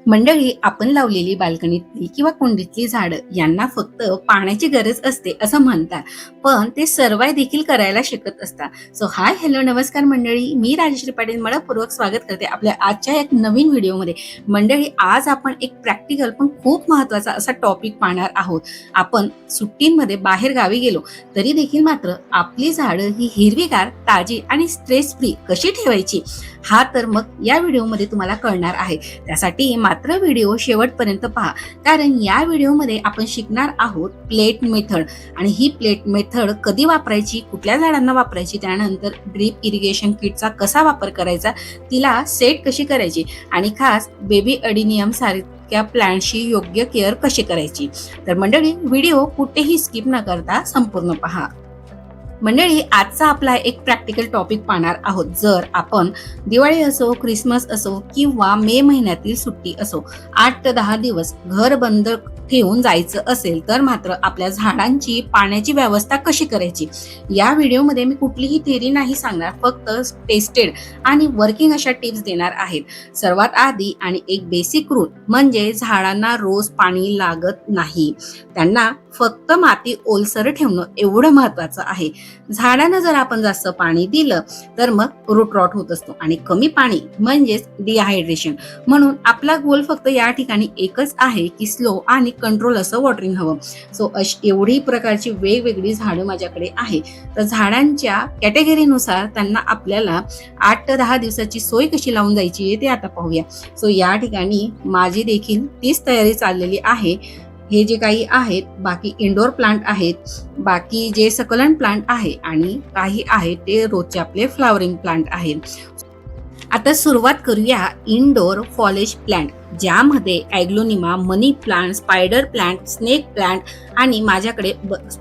मंडळी, आपण लावलेली बाल्कनीतली किंवा कुंडीतली झाडं यांना फक्त पाण्याची गरज असते असं म्हणतात, पण ते सर्वाय देखील करायला शिकत असतात. सो हाय, हॅलो, नमस्कार मंडळी, मी राजश्री पाटील मनपूर्वक स्वागत करते आपल्या आजच्या एक नवीन व्हिडिओमध्ये. मंडळी, आज आपण एक प्रॅक्टिकल पण खूप महत्वाचा असा टॉपिक पाहणार आहोत. आपण सुट्टींमध्ये बाहेर गावी गेलो तरी देखील मात्र आपली झाडं ही हिरवीगार, ताजी आणि स्ट्रेस फ्री कशी ठेवायची, हा तर मग या व्हिडिओमध्ये तुम्हाला कळणार आहे. त्यासाठी मात्र व्हिडिओ शेवटपर्यंत पहा, कारण या व्हिडिओमध्ये आपण शिकणार आहोत प्लेट मेथड. आणि ही प्लेट मेथड कधी वापरायची, कुठल्या झाडांना वापरायची, त्यानंतर ड्रीप इरिगेशन किटचा कसा वापर करायचा, तिला सेट कशी करायची आणि खास बेबी अडिनियम सारख्या प्लांटची योग्य केअर कशी करायची. तर मंडळी, व्हिडिओ कुठेही स्किप न करता संपूर्ण पहा. मंडळी, आजचा आपला एक प्रॅक्टिकल टॉपिक पाहणार आहोत. जर आपण दिवाळी असो, क्रिसमस असो किंवा मे महिन्यातील सुट्टी असो, 8 ते 10 दिवस घर बंद ठेवून जायचं असेल तर मात्र आपल्या झाडांची पाण्याची व्यवस्था कशी करायची, या व्हिडिओमध्ये मी कुठलीही थेअरी नाही सांगणार, फक्त टेस्टेड आणि वर्किंग अशा टिप्स देणार आहेत. सर्वात आधी आणि एक बेसिक रूल म्हणजे झाडांना रोज पाणी लागत नाही, त्यांना फक्त माती ओलसर ठेवणं एवढं महत्वाचं आहे. झाडांना जर आपण जास्त पाणी दिलं तर मग रूट रॉट होत असतो आणि कमी पाणी म्हणजेच डिहायड्रेशन. म्हणून आपला गोल फक्त या ठिकाणी एकच आहे की स्लो आणि कंट्रोल असं वॉटरिंग हवं. सो एवढी प्रकारची वेगवेगळी झाडं माझ्याकडे आहे. तर झाडांच्या कॅटेगरीनुसार त्यांना आपल्याला 8 ते 10 दिवसाची सोय कशी लावून जायची ते आता पाहूया. सो या ठिकाणी माझी देखील तीच तयारी चाललेली आहे. हे जे काही आहेत बाकी इंडोर प्लांट आहेत, बाकी जे सकलंट प्लांट आहे आणि काही आहेत ते रोजचे आपले फ्लावरिंग प्लांट आहेत. आता सुरुवात करूया इंडोर फॉलेज प्लांट, ज्यामध्ये aglaonema, money plant, spider plant, snake plant आणि माझ्याकडे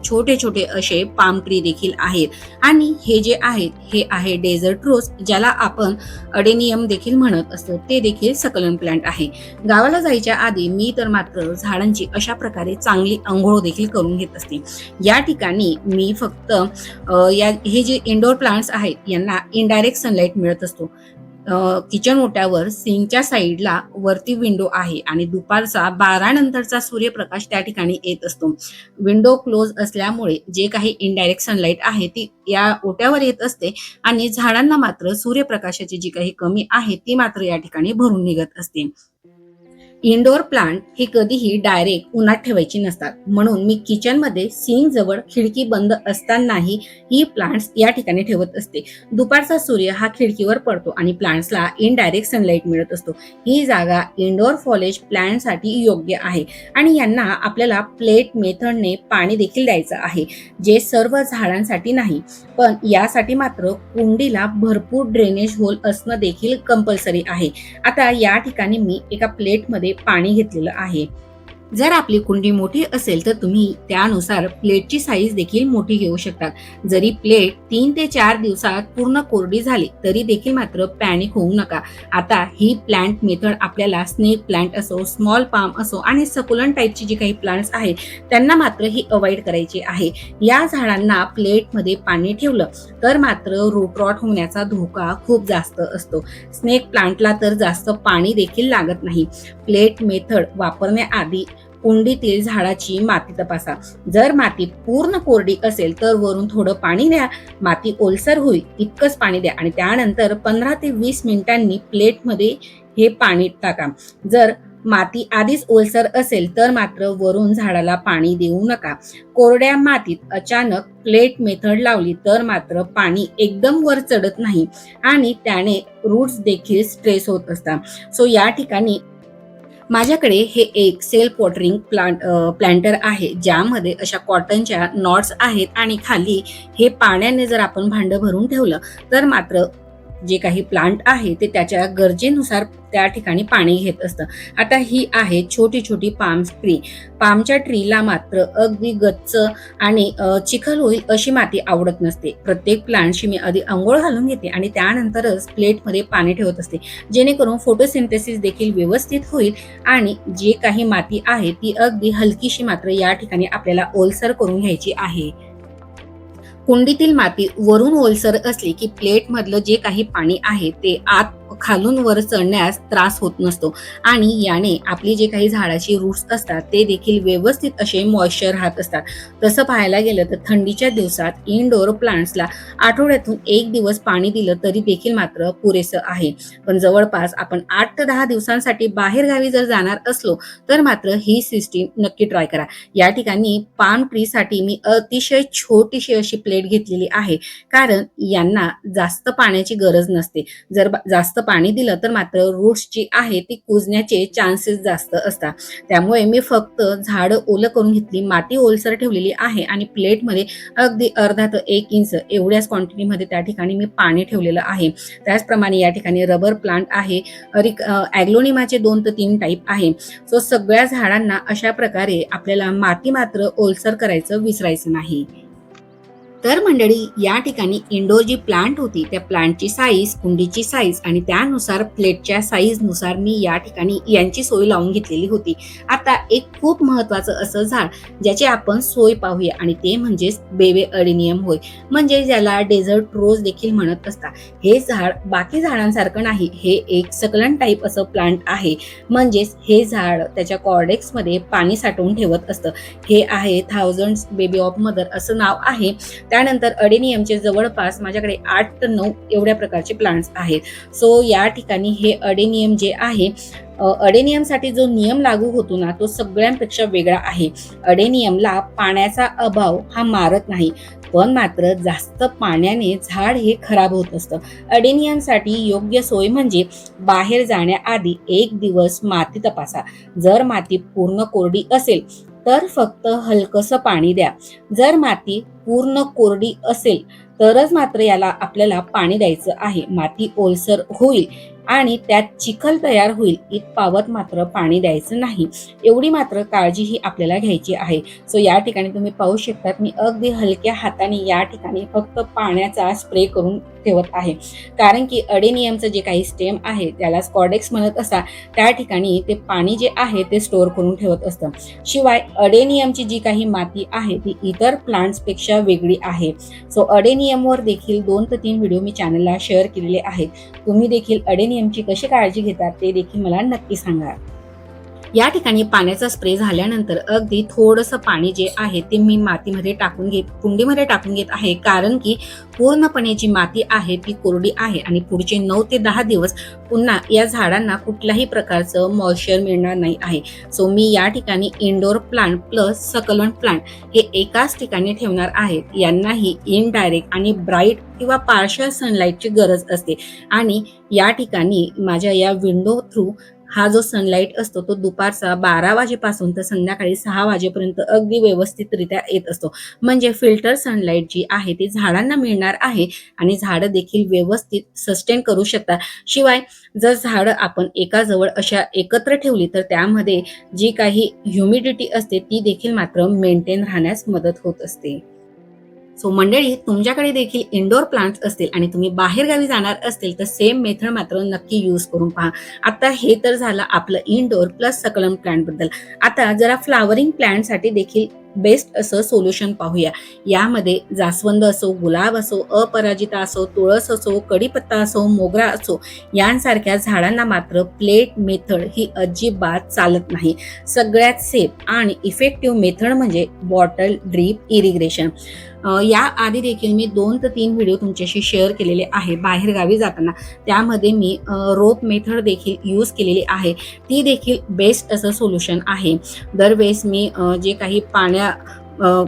छोटे छोटे असे पाम ट्री देखील आहेत. आणि हे जे आहेत हे आहे डेझर्ट रोज, ज्याला आपण अडेनियम देखील म्हणत असतो, ते देखील सकलंट प्लांट आहे. गावाला जायच्या आधी मी तर मात्र झाडांची अशा प्रकारे चांगली अंघोळ देखील करून घेत असते. या ठिकाणी मी फक्त हे जे इंडोर प्लांट्स आहेत यांना इनडायरेक्ट सनलाईट मिळत असतो. किचन ओट्यावर सिंकच्या साईडला वरती विंडो आहे आणि दुपारचा 12 नंतरचा सूर्यप्रकाश त्या ठिकाणी येत असतो. विंडो क्लोज असल्यामुळे जे काही इनडायरेक्ट सनलाईट आहे ती या ओट्यावर येत असते आणि झाडांना मात्र सूर्यप्रकाशाची जी काही कमी आहे ती मात्र या ठिकाणी भरून निघत असते. इंडोर प्लांट हे कधीही डायरेक्ट उन्हात ठेवायची नसतात, म्हणून मी किचनमध्ये सिंक जवळ खिडकी बंद असतानाही ही प्लांट्स या ठिकाणी ठेवत असते. दुपारचा सूर्य हा खिडकीवर पडतो आणि प्लांट्सला इनडायरेक्ट सनलाईट मिळत असतो. ही जागा इंडोर फॉलेज प्लांटसाठी योग्य आहे आणि यांना आपल्याला प्लेट मेथडने पाणी देखील द्यायचं आहे, जे सर्व झाडांसाठी नाही, पण यासाठी मात्र कुंडीला भरपूर ड्रेनेज होल असणं देखील कंपल्सरी आहे. आता या ठिकाणी मी एका प्लेटमध्ये पाणी घेतलेलं आहे. जर आपली कुंडी मोठी असेल तर तुम्ही त्यानुसार प्लेटची साईज देखील मोठी घेऊ शकता. जरी प्लेट 3 ते 4 दिवसात पूर्ण कोरडी झाली तरी देखील मात्र पॅनिक होऊ नका. आता ही प्लांट मेथड आपल्याला स्नेक प्लांट असो, स्मॉल पाम असो आणि सकुलंट टाईपची जी काही प्लांट्स आहेत त्यांना मात्र ही अवॉइड करायची आहे. या झाडांना प्लेटमध्ये पाणी ठेवलं तर मात्र रूट रॉट होण्याचा धोका खूप जास्त असतो. स्नेक प्लांटला तर जास्त पाणी देखील लागत नाही. प्लेट मेथड वापरण्याआधी कुंडीतील झाडाची माती तपासा. जर माती पूर्ण कोरडी असेल तर वरून थोडं पाणी द्या, माती ओलसर होईल इतकंच पाणी द्या आणि त्यानंतर 15 ते 20 मिनिटांनी प्लेटमध्ये हे पाणी टाका. जर माती आधीच ओलसर असेल तर मात्र वरून झाडाला पाणी देऊ नका. कोरड्या मातीत अचानक प्लेट मेथड लावली तर मात्र पाणी एकदम वर चढत नाही आणि त्याने रूट्स देखील स्ट्रेस होत असतात. सो या ठिकाणी माझ्याकडे हे एक सेल्फ वॉटरिंग प्लांटर आहे, ज्यामध्ये अशा कॉटनच्या नॉट्स आहेत आणि खाली हे पाण्याने जर आपण भांडं भरून ठेवलं तर मात्र जे काही प्लांट आहे ते त्याच्या गरजेनुसार त्या ठिकाणी पाणी घेत असतं. आता ही आहे छोटी छोटी पाम ट्री. पामच्या ट्रीला मात्र अगदी गच्च आणि चिखल होईल अशी माती आवडत नसते. प्रत्येक प्लांटशी मी आधी अंघोळ घालून घेते आणि त्यानंतरच प्लेटमध्ये पाणी ठेवत असते, जेणेकरून फोटोसिंथेसिस देखील व्यवस्थित होईल आणि जे काही माती आहे ती अगदी हलकीशी मात्र या ठिकाणी आपल्याला ओलसर करून घ्यायची आहे. कुंडीतील माती वरून ओलसर असली की प्लेट मधलं जे काही पाणी आहे ते आत खालून वर चढण्यास त्रास होत नसतो आणि याने आपली जे काही झाडाची रूट्स असतात ते देखील व्यवस्थित असे मॉइश्चर राहत असतात. तसं पाहायला गेलं तर थंडीच्या दिवसात इनडोअर प्लांट्सला आठवड्यातून 1 दिवस पाणी दिलं तरी देखील मात्र पुरेसं आहे. पण जवळपास आपण 8 ते 10 दिवसांसाठी बाहेर गावी जर जाणार असलो तर मात्र ही सिस्टीम नक्की ट्राय करा. या ठिकाणी पाम ट्री साठी मी अतिशय छोटीशी अशी प्लेट घेतलेली आहे, कारण यांना जास्त पाण्याची गरज नसते. जर जास्त पाणी दिलं तर मात्र रूट्स जी आहे ती कुजण्याचे चान्सेस जास्त असतात. त्यामुळे मी फक्त झाडं ओलं करून घेतली, माती ओलसर ठेवलेली आहे आणि प्लेटमध्ये अगदी अर्धा ते 1 इंच एवढ्याच क्वांटिटीमध्ये त्या ठिकाणी मी पाणी ठेवलेलं आहे. त्याचप्रमाणे या ठिकाणी रबर प्लांट आहे, ॲग्लोनिमाचे 2 ते 3 टाईप आहे. सो सगळ्या झाडांना अशा प्रकारे आपल्याला माती मात्र ओलसर करायचं विसरायचं नाही. तर मंडळी, या ठिकाणी इंडोर जी प्लांट होती त्या प्लांटची साईज, कुंडीची साईज आणि त्यानुसार प्लेटच्या साईजनुसार मी या ठिकाणी यांची सोय लावून घेतलेली होती. आता एक खूप महत्त्वाचं असं झाड ज्याची आपण सोय पाहूया आणि ते म्हणजेच बेबे अडेनियम होय, म्हणजे ज्याला डेझर्ट रोज देखील म्हणत असतात. हे झाड बाकी झाडांसारखं नाही, हे एक सकलन टाईप असं प्लांट आहे. म्हणजेच हे झाड त्याच्या कॉर्डेक्समध्ये पाणी साठवून ठेवत असतं. हे आहे थाउजंड्स बेबी ऑफ मदर असं नाव आहे. त्यानंतर अडेनियमचे जवळपास माझ्याकडे 8 ते 9 एवढ्या प्रकारचे प्लांट्स आहेत. सो या ठिकाणी हे अडेनियम जे आहे, अडेनियमसाठी जो नियम लागू होतो ना तो सगळ्यांपेक्षा वेगळा आहे. अडेनियमला पाण्याचा अभाव हा मारत नाही, पण मात्र जास्त पाण्याने झाड हे खराब होत असतं. अडेनियमसाठी योग्य सोय म्हणजे बाहेर जाण्याआधी 1 दिवस माती तपासा. जर माती पूर्ण कोरडी असेल तर फक्त हलकसं पाणी द्या. जर माती पूर्ण कोरडी असेल तरच मात्र याला आपल्याला पाणी द्यायचं आहे. माती ओलसर होईल आणि त्यात चिखल तयार होईल इतपावत मात्र पाणी द्यायचं नाही. एवढी मात्र काळजी ही आपल्याला घ्यायची आहे. सो या ठिकाणी तुम्ही पाहू शकता मी अगदी हलक्या हाताने या ठिकाणी फक्त पाण्याचा स्प्रे करून ठेवत आहे, कारण की अडेनियमचं जे काही स्टेम आहे त्याला कॉर्डेक्स म्हणत असतात. त्या ठिकाणी ते पाणी जे आहे ते स्टोअर करून ठेवत असतं. शिवाय अडेनियमची जी काही माती आहे ती इतर प्लांट्सपेक्षा वेगळी आहे. सो अडेनियमवर देखील 2 ते 3 व्हिडिओ मी चॅनलला शेअर केलेले आहेत. तुम्ही देखील अडेनियमची कशी काळजी घेतात ते देखील मला नक्की सांगा. या ठिकाणी पाण्याचा स्प्रे झाल्यानंतर अगदी थोडंसं पाणी जे आहे ते मी मातीमध्ये टाकून कुंडीमध्ये टाकून घेत आहे, कारण की पूर्णपणे जी माती आहे ती कोरडी आहे आणि पुढचे 9 ते 10 दिवस पुन्हा या झाडांना कुठल्याही प्रकारचं मॉइश्चर मिळणार नाही आहे. सो मी या ठिकाणी इंडोर प्लांट प्लस सकलंट प्लांट हे एकाच ठिकाणी ठेवणार आहेत. यांनाही इनडायरेक्ट आणि ब्राईट किंवा पार्शियल सनलाईटची गरज असते आणि या ठिकाणी माझ्या या विंडो थ्रू हा जो सनलाईट असतो तो दुपारचा 12 वाजेपासून तर संध्याकाळी 6 वाजेपर्यंत अगदी व्यवस्थितरित्या येत असतो. म्हणजे फिल्टर सनलाईट जी आहे ती झाडांना मिळणार आहे आणि झाडं देखील व्यवस्थित सस्टेन करू शकतात. शिवाय जर झाडं आपण एकाजवळ अशा एकत्र ठेवली तर त्यामध्ये जी काही ह्युमिडिटी असते ती देखील मात्र मेंटेन राहण्यास मदत होत असते. सो मंडळी, तुमच्याकडे देखील इंडोर प्लांट्स असतील आणि तुम्ही बाहेर गावी जाणार असतील तर सेम मेथड मात्र नक्की यूज करून पहा. आता हे तर झालं आपलं इंडोर प्लस सकलम प्लांट बद्दल. आता जरा फ्लावरिंग प्लांटसाठी देखील बेस्ट असं सोल्युशन पाहूया. यामध्ये जास्वंद असो, गुलाब असो, अपराजिता असो, तुळस असो, कडीपत्ता असो, मोगरा असो, यांसारख्या झाडांना मात्र प्लेट मेथड ही अजिबात चालत नाही. सगळ्यात सेफ आणि इफेक्टिव्ह मेथड म्हणजे बॉटल ड्रीप इरिगेशन. या आधी देखील मी 2 ते 3 व्हिडिओ तुमच्याशी शेअर केलेले आहे बाहेर गावी जाताना. त्यामध्ये मी रोप मेथड देखील यूज केलेली आहे. ती देखील बेस्ट असं सोल्युशन आहे. दरवेळेस मी जे काही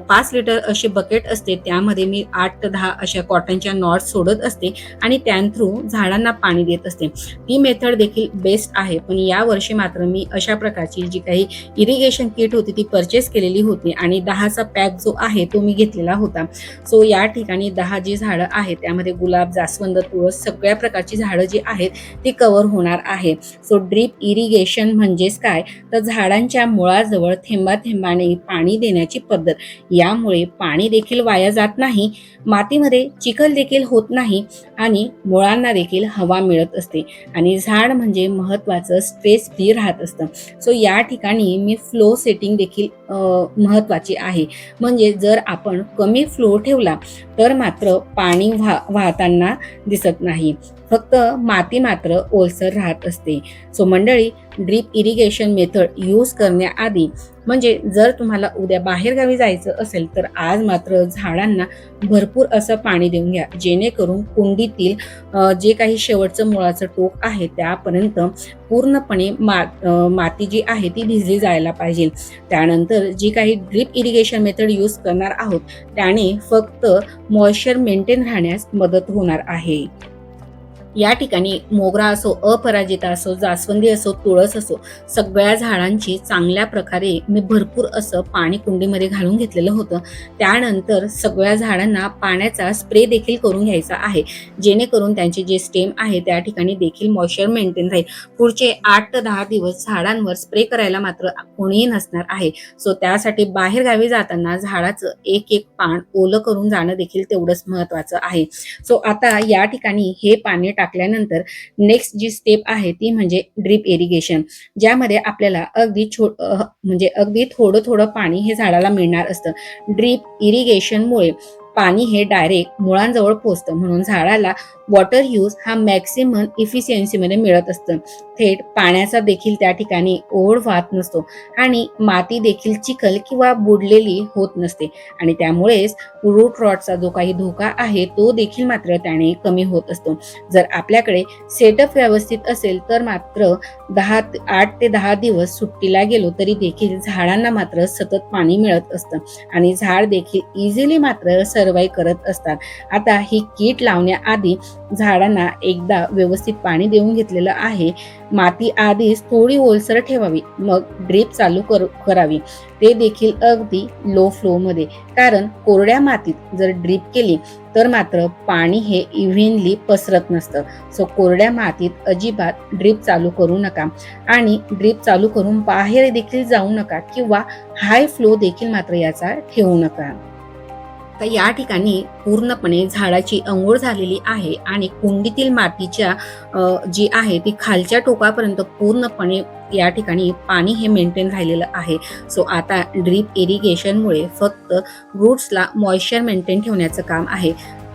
5 लिटर अशी बकेट असते त्यामध्ये मी 8 ते 10 अशा कॉटनच्या नॉट्स सोडत असते आणि त्या थ्रू झाडांना पाणी देत असते. ती मेथड देखील बेस्ट आहे. पण या वर्षी मात्र मी अशा प्रकारची जी काही इरिगेशन किट होती ती परचेस केलेली होती आणि 10चा पॅक जो आहे तो मी घेतलेला होता. सो या ठिकाणी 10 जी झाडं आहेत त्यामध्ये गुलाब, जास्वंद, तुळस सगळ्या प्रकारची झाडं जी आहेत ती कव्हर होणार आहे. सो ड्रीप इरिगेशन म्हणजेच काय तर झाडांच्या मुळाजवळ थेंबाथेंबाने पाणी देण्याची पद्धत. यामुळे पाणी देखील वाया जात नाही, मातीमध्ये चिखल देखील होत नाही आणि मुळांना देखील हवा मिळत असते आणि झाड म्हणजे महत्त्वाचं स्ट्रेस फ्री राहत असतं. सो या ठिकाणी मी फ्लो सेटिंग देखील महत्त्वाची आहे. म्हणजे जर आपण कमी फ्लो ठेवला तर मात्र पाणी वाहताना दिसत नाही. फक्त माती मात्र ओलसर राहत असते. सो मंडळी, ड्रीप इरिगेशन मेथड यूज करण्याआधी म्हणजे जर तुम्हाला उद्या बाहेरगावी जायचं असेल तर आज मात्र झाडांना भरपूर असं पाणी देऊन घ्या, जेणेकरून कुंडीतील जे काही शेवटचं मुळाचं टोक आहे त्यापर्यंत पूर्णपणे माती जी आहे ती भिजली जायला पाहिजे. त्यानंतर जी काही ड्रीप इरिगेशन मेथड यूज करणार आहोत त्याने फक्त मॉइश्चर मेंटेन राहण्यास मदत होणार आहे. या ठिकाणी मोगरा असो, अपराजिता असो, जास्वंदी असो, तुळस असो, सगळ्या झाडांची चांगल्या प्रकारे मी भरपूर असं पाणी कुंडीमध्ये घालून घेतलेलं होतं. त्यानंतर सगळ्या झाडांना पाण्याचा स्प्रे देखील करून घ्यायचा आहे, जेणेकरून त्यांचे जे स्टेम आहे त्या ठिकाणी देखील मॉइश्चर मेंटेन राहील. पुढचे 8 ते 10 दिवस झाडांवर स्प्रे करायला मात्र कोणीही नसणार आहे. सो त्यासाठी बाहेरगावी जाताना झाडाचं एक एक पान ओलं करून जाणं देखील तेवढंच महत्त्वाचं आहे. सो आता या ठिकाणी हे पाणी टाकल्यानंतर नेक्स्ट जी स्टेप आहे ती म्हणजे ड्रीप इरिगेशन, ज्यामध्ये आपल्याला म्हणजे अगदी थोडं थोडं पाणी हे झाडाला मिळणार असतं. ड्रीप इरिगेशनमुळे पाणी हे डायरेक्ट मुळांजवळ पोहोचतं, म्हणून झाडाला वॉटर यूज हा मॅक्सिमम इफिशियन्सीमध्ये मिळत असतं. थेट पाण्याचा देखील त्या ठिकाणी ओढ वाहत नसतो आणि माती देखील चिखल किंवा बुडलेली होत नसते आणि त्यामुळेच रूट रॉटचा जो काही धोका आहे तो देखील मात्र त्याने कमी होत असतो. जर आपल्याकडे सेटअप व्यवस्थित असेल तर मात्र 8 ते 10 दिवस सुट्टीला गेलो तरी देखील झाडांना मात्र सतत पाणी मिळत असतं आणि झाड देखील इझिली मात्र सर्वाइव्ह करत असतात. आता ही किट लावण्याआधी झाडांना एकदा व्यवस्थित पाणी देऊन घेतलेलं आहे. माती आधीच थोडी ओलसर ठेवावी, मग ड्रीप चालू करावी, ते देखील अगदी लो फ्लो मध्ये. कारण कोरड्या मातीत जर ड्रीप केली तर मात्र पाणी हे इव्हनली पसरत नसतं. सो कोरड्या मातीत अजिबात ड्रीप चालू करू नका आणि ड्रीप चालू करून बाहेर देखील जाऊ नका किंवा हाय फ्लो देखील मात्र याचा ठेवू नका. तर या ठिकाणी पूर्णपणे झाडाची अंघोळ झालेली आहे आणि कुंडीतील मातीच्या जी आहे ती खालच्या टोकापर्यंत पूर्णपणे या ठिकाणी पाणी हे मेंटेन राहिलेलं आहे. सो आता ड्रीप इरिगेशनमुळे फक्त रूट्सला मॉइश्चर मेंटेन ठेवण्याचं काम आहे.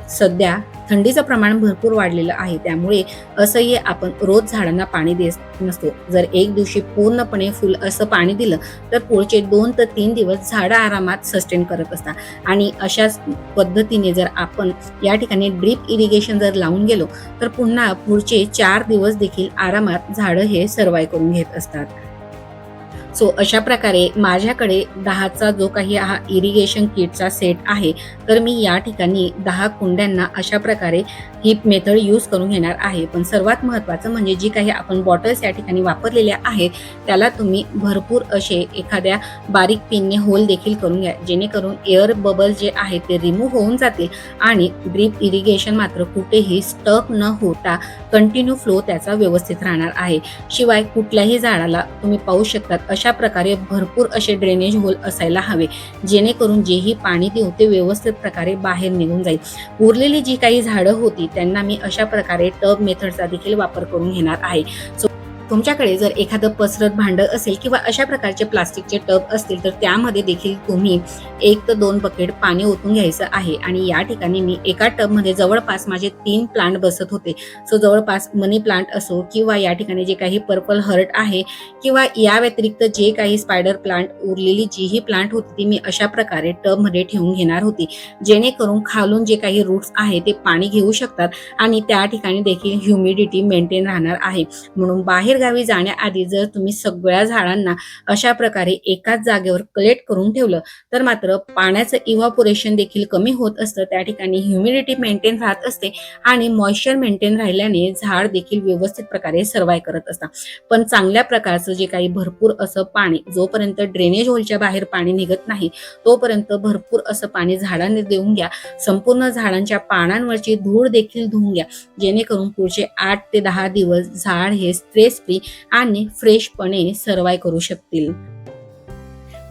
सध्या थंडीचं प्रमाण भरपूर वाढलेलं आहे, त्यामुळे असंही आपण रोज झाडांना पाणी देत नसतो. जर एक दिवशी पूर्णपणे फुल असं पाणी दिलं तर पुढचे 2 ते 3 दिवस झाडं आरामात सस्टेन करत असतात आणि अशाच पद्धतीने जर आपण या ठिकाणी ड्रीप इरिगेशन जर लावून गेलो तर पुन्हा पुढचे 4 दिवस देखील आरामात झाडं हे सर्वाइव्ह करून घेत असतात. सो अशा प्रकारे माझ्याकडे 10चा जो काही हा इरिगेशन किटचा सेट आहे, तर मी या ठिकाणी 10 कुंड्यांना अशा प्रकारे ही मेथड यूज करून घेणार आहे. पण सर्वात महत्त्वाचं म्हणजे जी काही आपण बॉटल्स या ठिकाणी वापरलेल्या आहेत त्याला तुम्ही भरपूर असे एखाद्या बारीक पिनने होल देखील करून घ्या, जेणेकरून एअर बबल जे आहे ते रिमूव्ह होऊन जातील आणि ड्रीप इरिगेशन मात्र कुठेही स्टक न होता कंटिन्यू फ्लो त्याचा व्यवस्थित राहणार आहे. शिवाय कुठल्याही झाडाला तुम्ही पाहू शकतात अशा प्रकारे भरपूर असे ड्रेनेज होल असायला हवे, जेणेकरून जेही पाणी देऊ ते व्यवस्थित प्रकारे बाहेर निघून जाईल. उरलेली जी काही झाडं होती त्यांना मी अशा प्रकारे टब मेथडचा देखील वापर करून घेणार आहे. तुमच्याकडे जर एखादं पसरत भांडं असेल किंवा अशा प्रकारचे प्लास्टिकचे टब असतील तर त्यामध्ये देखील तुम्ही 1 ते 2 बकेट पाणी ओतून घ्यायचं आहे. आणि या ठिकाणी मी एका टबमध्ये जवळपास माझे 3 प्लांट बसत होते. सो जवळपास मनी प्लांट असो किंवा या ठिकाणी जे काही पर्पल हर्ट आहे किंवा या व्यतिरिक्त जे काही स्पायडर प्लांट, उरलेली जीही प्लांट होती ती मी अशा प्रकारे टबमध्ये ठेवून घेणार होती, जेणेकरून खालून जे काही रूट्स आहे ते पाणी घेऊ शकतात आणि त्या ठिकाणी देखील ह्युमिडिटी मेंटेन राहणार आहे. म्हणून बाहेर गावी जाण्याआधी जर तुम्ही सगळ्या झाडांना अशा प्रकारे एकाच जागेवर कलेक्ट करून ठेवलं तर मात्र पाण्याचं इव्हापोरेशन देखील कमी होत असतं, त्या ठिकाणी ह्युमिडिटी मेंटेन राहत असते आणि मॉइश्चर मेंटेन राहिल्याने झाड देखील व्यवस्थित प्रकारे सर्वाइव्ह करत असतात. पण चांगल्या प्रकारचं जे काही भरपूर असं पाणी जोपर्यंत ड्रेनेज होलच्या बाहेर पाणी निघत नाही तोपर्यंत भरपूर असं पाणी झाडांनी देऊन घ्या. संपूर्ण झाडांच्या पानांवरची धूळ देखील धुवून घ्या, जेणेकरून पुढचे 8 ते 10 दिवस झाड हे स्ट्रेस फ्री आणि फ्रेशपणे सर्वाइव्ह करू शकतील.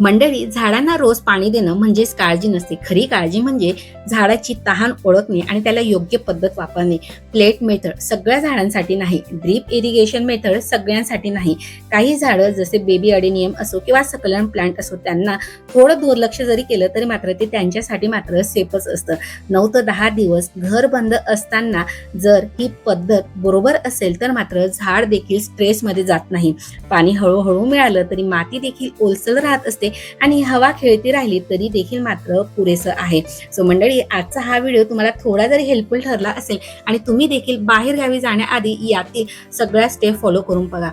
मंडळी, झाडांना रोज पाणी देणं म्हणजेच काळजी नसते. खरी काळजी म्हणजे झाडाची तहान ओळखणे आणि त्याला योग्य पद्धत वापरणे. प्लेट मेथड सगळ्या झाडांसाठी नाही, ड्रीप इरिगेशन मेथड सगळ्यांसाठी नाही. काही झाडं जसे बेबी अडेनियम असो किंवा सकलन प्लांट असो, त्यांना थोडं दुर्लक्ष जरी केलं तरी मात्र ते त्यांच्यासाठी मात्र सेफच असतं. 9 ते 10 दिवस घर बंद असताना जर ही पद्धत बरोबर असेल तर मात्र झाड देखील स्ट्रेसमध्ये जात नाही. पाणी हळूहळू मिळालं तरी माती देखील ओलसर राहत असते आणि हवा खेळती राहिली तरी देखील मात्र पुरेसं आहे. सो मंडळी, आजचा हा व्हिडिओ तुम्हाला थोडा जरी हेल्पफुल ठरला असेल आणि तुम्ही देखील बाहेर गावी जाण्याआधी यातील सगळ्या स्टेप फॉलो करून बघा.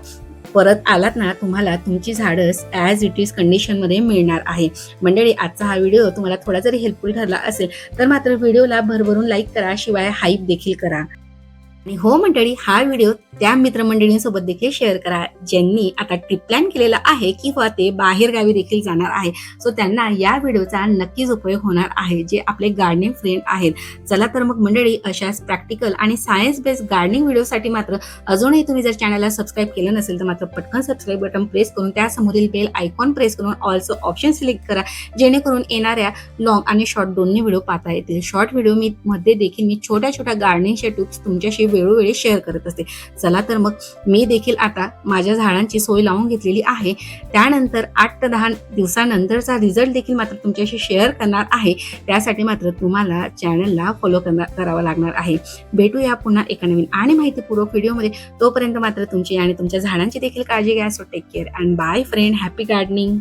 परत आलात ना, तुम्हाला तुमची झाडं ॲज इट इज कंडिशनमध्ये मिळणार आहे. मंडळी, आजचा हा व्हिडिओ तुम्हाला थोडा जरी हेल्पफुल ठरला असेल तर मात्र व्हिडिओला भरभरून लाईक करा, शिवाय हाईप देखील करा. आणि हो मंडळी, हा व्हिडिओ त्या मित्रमंडळींसोबत देखील शेअर करा ज्यांनी आता ट्रिप प्लॅन केलेला आहे किंवा ते बाहेर गावी देखील जाणार आहे. सो त्यांना या व्हिडिओचा नक्कीच उपयोग होणार आहे, जे आपले गार्डनिंग फ्रेंड आहेत. चला तर मग मंडळी, अशाच प्रॅक्टिकल आणि सायन्स बेस्ड गार्डनिंग व्हिडिओसाठी मात्र अजूनही तुम्ही जर चॅनलला सबस्क्राईब केलं नसेल तर मात्र पटकन सबस्क्राईब बटन प्रेस करून त्यासमोरील बेल आयकॉन प्रेस करून ऑल्सो ऑप्शन सिलेक्ट करा, जेणेकरून येणाऱ्या लॉंग आणि शॉर्ट दोन्ही व्हिडिओ पाहता येतील. शॉर्ट व्हिडिओ मध्ये देखील मी छोट्या छोट्या गार्डनिंगच्या टिप्स तुमच्याशी वेळोवेळी शेअर करत असते. चला तर मग मी देखील आता माझ्या झाडांची सोय लावून घेतलेली आहे. त्यानंतर 8 ते 10 दिवसानंतरचा रिझल्ट देखील मात्र तुमच्याशी शेअर करणार आहे. त्यासाठी मात्र तुम्हाला चॅनलला फॉलो करावं लागणार आहे. भेटूया पुन्हा एका नवीन आणि माहितीपूर्वक व्हिडिओमध्ये. तोपर्यंत मात्र तुमची आणि तुमच्या झाडांची देखील काळजी घ्या. So take care and bye friend. Happy gardening.